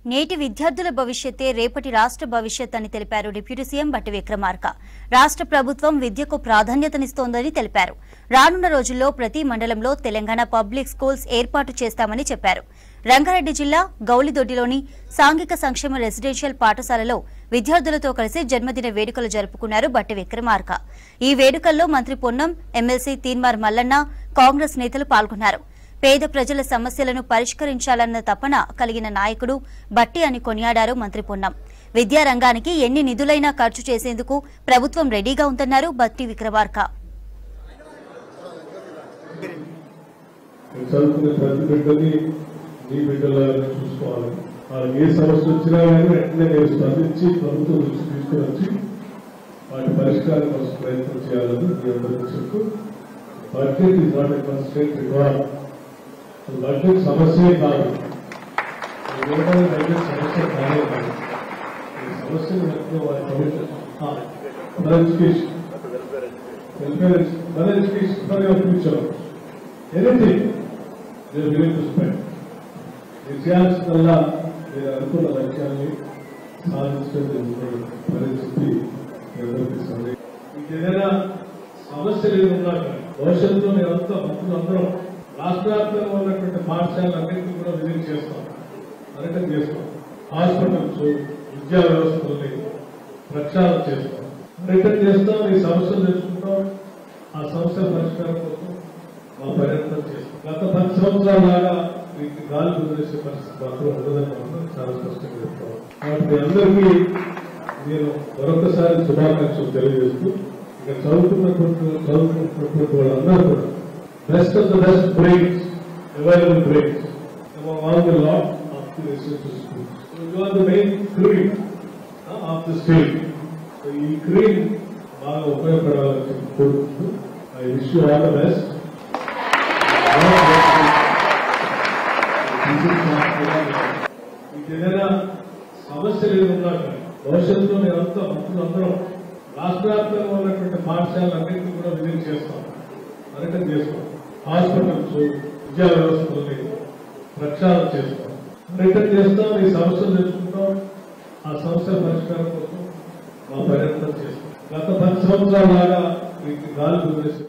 నేటి విద్యార్థుల భవిష్యత్తే రేపటి రాష్ట్ర భవిష్యత్ అని తెలిపారు డిప్యూటీ సీఎం బట్టి విక్రమార్క. రాష్ట్ర ప్రభుత్వం విద్యకు ప్రాధాన్యతనిస్తోందని తెలిపారు. రానున్న రోజుల్లో ప్రతి మండలంలో తెలంగాణ పబ్లిక్ స్కూల్స్ ఏర్పాటు చేస్తామని చెప్పారు. రంగారెడ్డి జిల్లా గౌలిదొడ్డిలోని సాంఘిక సంక్షేమ రెసిడెన్షియల్ పాఠశాలలో విద్యార్థులతో కలిసి జన్మదిన వేడుకలు జరుపుకున్నారు బట్టి విక్రమార్క. ఈ వేడుకల్లో మంత్రి పొన్నం, ఎమ్మెల్సీ తీన్మార్ మల్లన్న, కాంగ్రెస్ నేతలు పాల్గొన్నారు. పేద ప్రజల సమస్యలను పరిష్కరించాలన్న తపన కలిగిన నాయకుడు బట్టి అని కొనియాడారు మంత్రి పొన్నం. విద్యారంగానికి ఎన్ని నిధులైనా ఖర్చు చేసేందుకు ప్రభుత్వం రెడీగా ఉందన్నారు బట్టి విక్రమార్క. బడ్జెట్ సమస్య కాదు, బడ్జెట్ సమస్య కాదు. ఈ సమస్యలు చేయాల్సిందల్లా మీరు అనుకున్న లక్ష్యాన్ని సాధించడం పరిస్థితి మీకు ఏదైనా సమస్యలు ఏదన్నా భవిష్యత్తులో మీరంతా అందరం రాష్ట్ర వ్యాప్తంగా ఉన్నటువంటి పాఠశాలన్నింటినీ కూడా విజిట్ చేస్తాం, పర్యటన చేస్తాం. హాస్పిటల్స్, విద్యా వ్యవస్థలని ప్రక్షాళన చేస్తాం, పర్యటన చేస్తాం. ఈ సమస్యలు తెలుసుకుంటాం, ఆ సమస్యల పరిష్కారం కోసం మా పర్యటన చేస్తాం. గత 10 సంవత్సరాల లాగా వీటికి గాలి వదిలేసే పరిస్థితి మాత్రం ఉండదని చాలా స్పష్టంగా చెప్తాం. కాబట్టి అందరికీ నేను మరొకసారి శుభాకాంక్షలు తెలియజేస్తూ, ఇక చదువుకున్నటువంటి వాళ్ళందరూ కూడా best of the best brains, available brains, among all the lot of the residential schools. So you are the main cream of the state. So ఈ cream బాగా ఉపయోగపడాలని కోరుకుంటూ I wish you all the best. మీకు ఏదైనా సమస్యలు ఏదన్నా భవిష్యత్తులో మీరంతా అందరం రాష్ట్ర వ్యాప్తంగా ఉన్నటువంటి పాఠశాలన్నింటినీ కూడా విజిట్ చేస్తాం, పర్యటన చేస్తాం. హాస్పిటల్స్, విద్యా వ్యవస్థలని ప్రక్షాళన చేస్తాం, పర్యటన చేస్తాం. ఈ సమస్యలు తెలుసుకుంటాం, ఆ సమస్యల పరిష్కారం కోసం మా పర్యటన చేస్తాం. గత 10 సంవత్సరాల లాగా వీటికి గాలి వదిలేసే